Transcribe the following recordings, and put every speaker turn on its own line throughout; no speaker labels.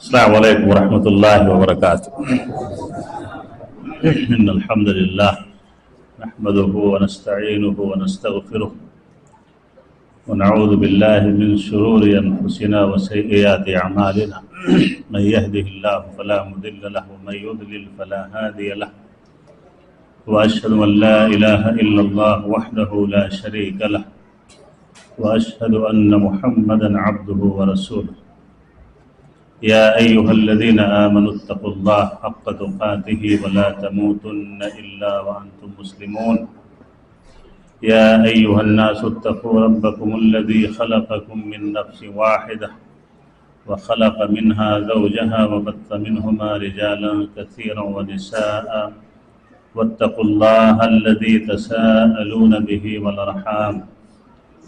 السلام علیکم ورحمۃ اللہ وبرکاتہ۔ ان الحمد للہ نحمده ونستعینه ونستغفره ونعوذ باللہ من شرور انفسنا وسیئات اعمالنا من يهده الله فلا مضل له ومن يضلل فلا هادي له واشهد ان لا اله الا الله وحده لا شريك له واشهد ان محمدا عبده ورسوله يا أيها الذين آمنوا اتقوا الله حق تقاته ولا تموتن إلا وأنتم مسلمون يا أيها الناس اتقوا ربكم الذي خلقكم من نفس واحدة وخلق منها زوجها وبث منهما رجالا كثيرا ونساء واتقوا الله الذي تساءلون به والأرحام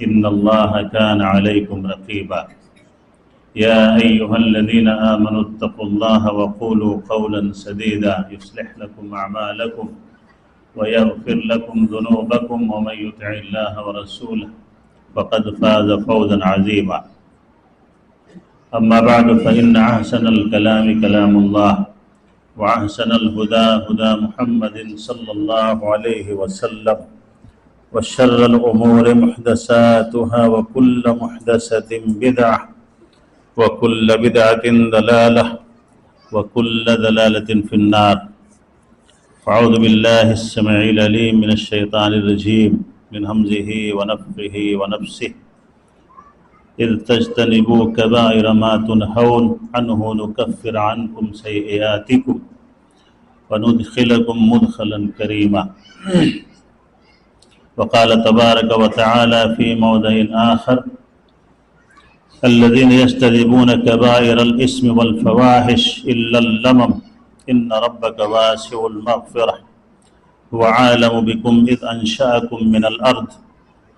إن الله كان عليكم رقيبا يا أيها الذين آمنوا اتقوا الله وقولوا قولا سديدا يصلح لكم أعمالكم ويغفر لكم ذنوبكم ومن يطع الله ورسوله فقد فاز فوزا عظيما أما بعد فإن أحسن الكلام كلام الله وأحسن الهدى هدى محمد صلى الله عليه وسلم وشر الأمور محدثاتها وكل محدثة بدعة وكل بدعة ضلالة وكل ضلالة في النار فأعوذ بالله السميع العليم من الشيطان الرجيم من همزه ونفخه ونفسه إذ تجتنبوا كبائر ما تنهون عنه نكفر عنكم سيئاتكم وندخلكم مدخلا كريما وقال تبارك وتعالى في موضع آخر الذين يجتنبون كبائر الإثم والفواحش إلا اللمم إن ربك واسع المغفرة هو عالم بكم إذ أنشأكم من الأرض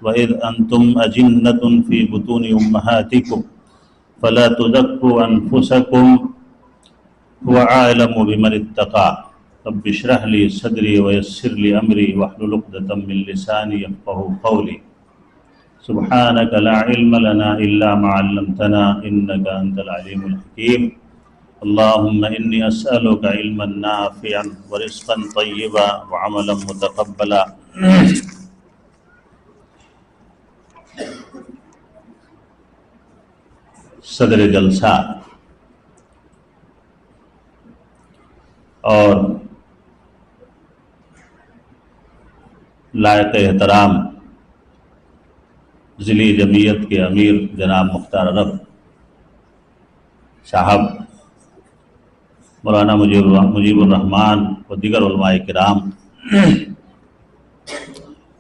وإذ أنتم أجنة في بطون أمهاتكم فلا تزكوا أنفسكم هو عالم بمن اتقى رب اشرح لي صدري ويسر لي أمري واحلل عقدة من لساني يفقهوا قولي سبحانك لا علم لنا إلا ما علمتنا إنك أنت العليم الحكيم اللهم إني أسألك علما نافعا ورزقا طيبا وعملا متقبلا صدر جلسہ اور لائق احترام ضلعی جمعیت کے امیر جناب مختار عرب صاحب، مولانا مجیب الرحمان و دیگر علماء کرام،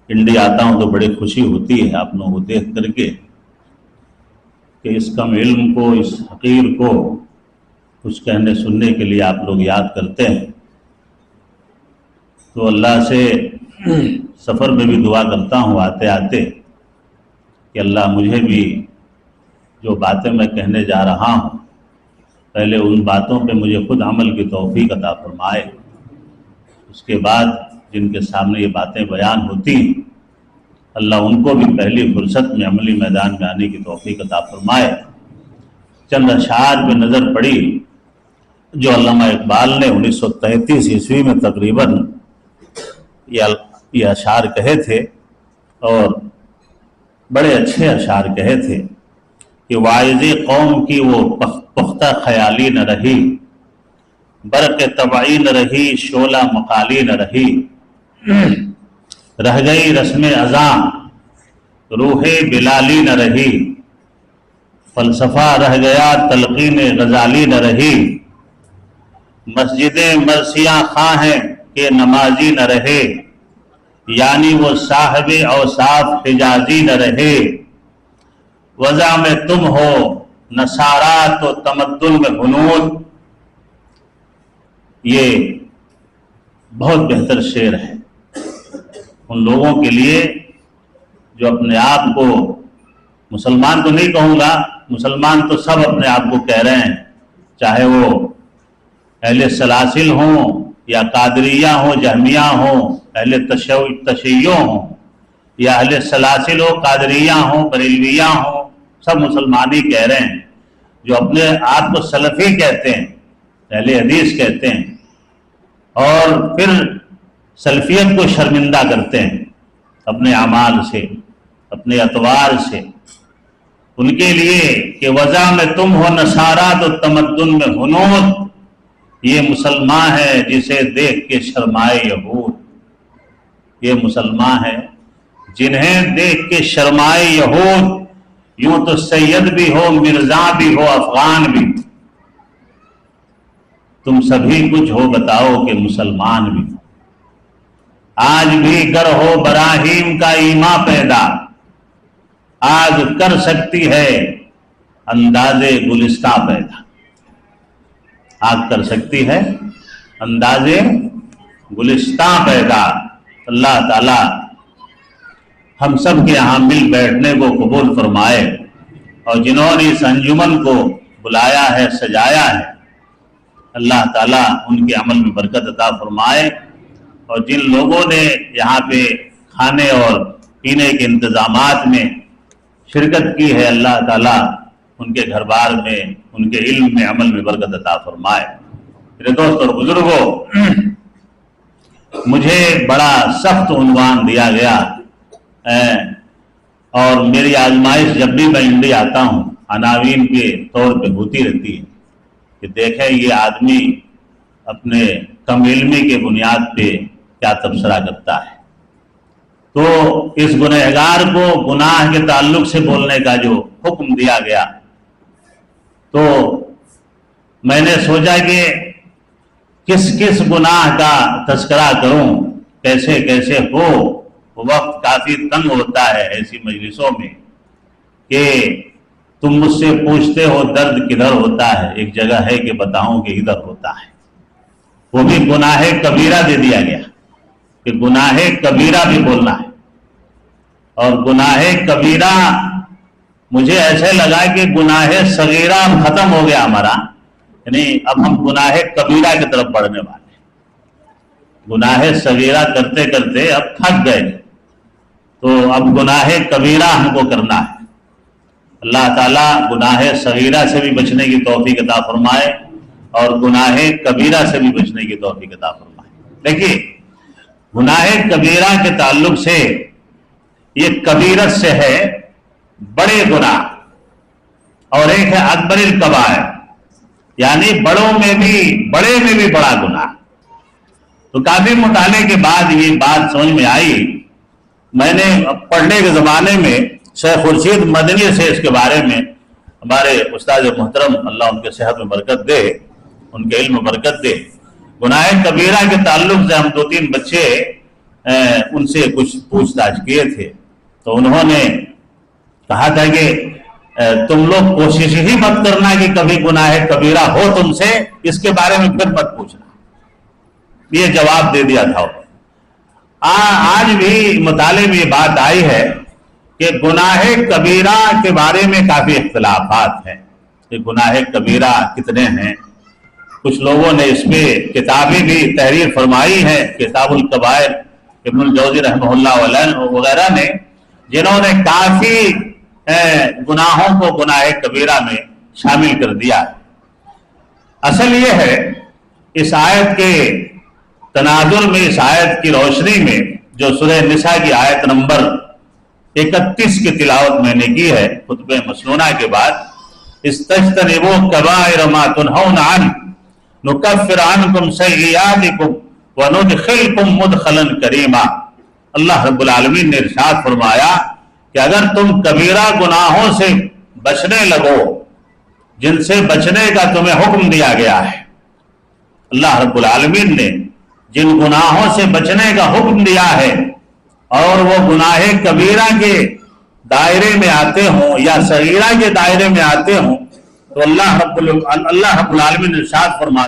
انڈیا آتا ہوں تو بڑی خوشی ہوتی ہے آپ لوگوں کو دیکھ کر کے کہ اس کم علم کو، اس حقیر کو کچھ کہنے سننے کے لیے آپ لوگ یاد کرتے ہیں۔ تو اللہ سے سفر میں بھی دعا کرتا ہوں آتے آتے کہ اللہ مجھے بھی جو باتیں میں کہنے جا رہا ہوں پہلے ان باتوں پہ مجھے خود عمل کی توفیق عطا فرمائے، اس کے بعد جن کے سامنے یہ باتیں بیان ہوتی ہیں اللہ ان کو بھی پہلی فرصت میں عملی میدان میں آنے کی توفیق عطا فرمائے۔ چند اشعار پہ نظر پڑی جو علامہ اقبال نے 1933 عیسوی میں تقریباً یہ اشعار کہے تھے، اور بڑے اچھے اشعار کہے تھے کہ واعظی قوم کی وہ پختہ خیالی نہ رہی، برق طبعی نہ رہی، شعلہ مقالی نہ رہی، رہ گئی رسم ازاں روح بلالی نہ رہی، فلسفہ رہ گیا تلقین غزالی نہ رہی، مسجدیں مرثیہ خواں ہیں کہ نمازی نہ رہے، یعنی وہ صاحب اوصاف حجازی نہ رہے، وضع میں تم ہو نصارا تو تمدن میں ہنود۔ یہ بہت بہتر شعر ہے ان لوگوں کے لیے جو اپنے آپ کو مسلمان تو نہیں کہوں گا، مسلمان تو سب اپنے آپ کو کہہ رہے ہیں، چاہے وہ اہل سلاسل ہوں یا قادریہ ہوں، جہمیہ ہوں، اہل تشیع ہوں، یا اہل سلاسل ہو، قادریہ ہوں، بریلویہ ہوں، سب مسلمان ہی کہہ رہے ہیں، جو اپنے آپ کو سلفی کہتے ہیں، اہل حدیث کہتے ہیں، اور پھر سلفیت کو شرمندہ کرتے ہیں اپنے اعمال سے، اپنے اطوار سے، ان کے لیے کہ وضع میں تم ہو نصارا تو تمدن میں ہنود، یہ مسلمان ہے جسے دیکھ کے شرمائے یہود، یہ مسلمان ہے جنہیں دیکھ کے شرمائے یہود، یوں تو سید بھی ہو، مرزا بھی ہو، افغان بھی، تم سبھی کچھ ہو بتاؤ کہ مسلمان بھی ہو۔ آج بھی گر ہو براہیم کا ایما پیدا، آگ کر سکتی ہے انداز گلستہ پیدا، آگ کر سکتی ہے انداز گلستہ پیدا۔ اللہ تعالی ہم سب کے یہاں مل بیٹھنے کو قبول فرمائے، اور جنہوں نے اس انجمن کو بلایا ہے، سجایا ہے، اللہ تعالیٰ ان کے عمل میں برکت عطا فرمائے، اور جن لوگوں نے یہاں پہ کھانے اور پینے کے انتظامات میں شرکت کی ہے، اللہ تعالیٰ ان کے گھر بار میں، ان کے علم میں، عمل میں برکت عطا فرمائے۔ میرے دوست اور بزرگوں، مجھے بڑا سخت عنوان دیا گیا، اور میری آزمائش جب بھی میں انڈیا آتا ہوں عناوین کے طور پہ ہوتی رہتی ہے کہ دیکھیں یہ آدمی اپنے کم علمی کے بنیاد پہ کیا تبصرہ کرتا ہے۔ تو اس گنہگار کو گناہ کے تعلق سے بولنے کا جو حکم دیا گیا، تو میں نے سوچا کہ کس کس گناہ کا تذکرہ کروں، کیسے کیسے ہو۔ وقت کافی تنگ ہوتا ہے ایسی مجلسوں میں کہ تم مجھ سے پوچھتے ہو درد کدھر ہوتا ہے، ایک جگہ ہے کہ بتاؤں کہ ادھر ہوتا ہے۔ وہ بھی گناہ کبیرہ دے دیا گیا کہ گناہ کبیرہ بھی بولنا ہے، اور گناہ کبیرہ مجھے ایسے لگا کہ گناہ صغیرہ ختم ہو گیا ہمارا، یعنی اب ہم گناہ کبیرہ کی طرف بڑھنے والے ہیں۔ گناہ صغیرہ کرتے کرتے اب تھک گئے، تو اب گناہ کبیرہ ہم کو کرنا ہے۔ اللہ تعالیٰ گناہ صغیرہ سے بھی بچنے کی توفیق عطا فرمائے، اور گناہ کبیرہ سے بھی بچنے کی توفیق عطا فرمائے۔ دیکھیے، گناہ کبیرہ کے تعلق سے یہ کبیرت سے ہے بڑے گناہ، اور ایک ہے اکبر الکبائر، یعنی بڑوں میں بھی، بڑے میں بھی بڑا گناہ۔ تو کافی مطالعے کے بعد یہ بات سمجھ میں آئی۔ میں نے پڑھنے کے زمانے میں شیخ خورشید مدنی سے اس کے بارے میں، ہمارے استاد محترم اللہ ان کے صحت میں برکت دے، ان کے علم میں برکت دے، گناہ کبیرہ کے تعلق سے ہم 2-3 بچے ان سے کچھ پوچھ تاچھ کیے تھے، تو انہوں نے کہا تھا کہ تم لوگ کوشش ہی مت کرنا کہ کبھی گناہ کبیرہ ہو تم سے، اس کے بارے میں پھر مت پوچھنا، یہ جواب دے دیا تھا۔ آج بھی مطالعے میں یہ بات آئی ہے کہ گناہ کبیرہ کے بارے میں کافی اختلافات ہیں کہ گناہ کبیرہ کتنے ہیں۔ کچھ لوگوں نے اس پہ کتابیں بھی تحریر فرمائی ہے، کتاب الکبائر ابن الجوزی رحمہ اللہ وغیرہ نے، جنہوں نے کافی گناہوں کو گناہ کبیرہ میں شامل کر دیا ہے۔ اصل یہ ہے اس آیت کے تناظر میں، اس آیت کی روشنی میں، جو سورہ نساء کی آیت نمبر 31 کی تلاوت میں نے کی ہے خطبہ مسنونہ کے بعد، استجتنبوا کبائر ما تنہون عنہ نکفر عنکم سیئاتکم وندخلکم مدخلا کریما۔ اللہ رب العالمین نے ارشاد فرمایا کہ اگر تم کبیرہ گناہوں سے بچنے لگو، جن سے بچنے کا تمہیں حکم دیا گیا ہے، اللہ رب العالمین نے جن گناہوں سے بچنے کا حکم دیا ہے، اور وہ گناہ کبیرہ کے دائرے میں آتے ہوں یا صغیرہ کے دائرے میں آتے ہوں، تو اللہ رب العالمین نے ارشاد فرمایا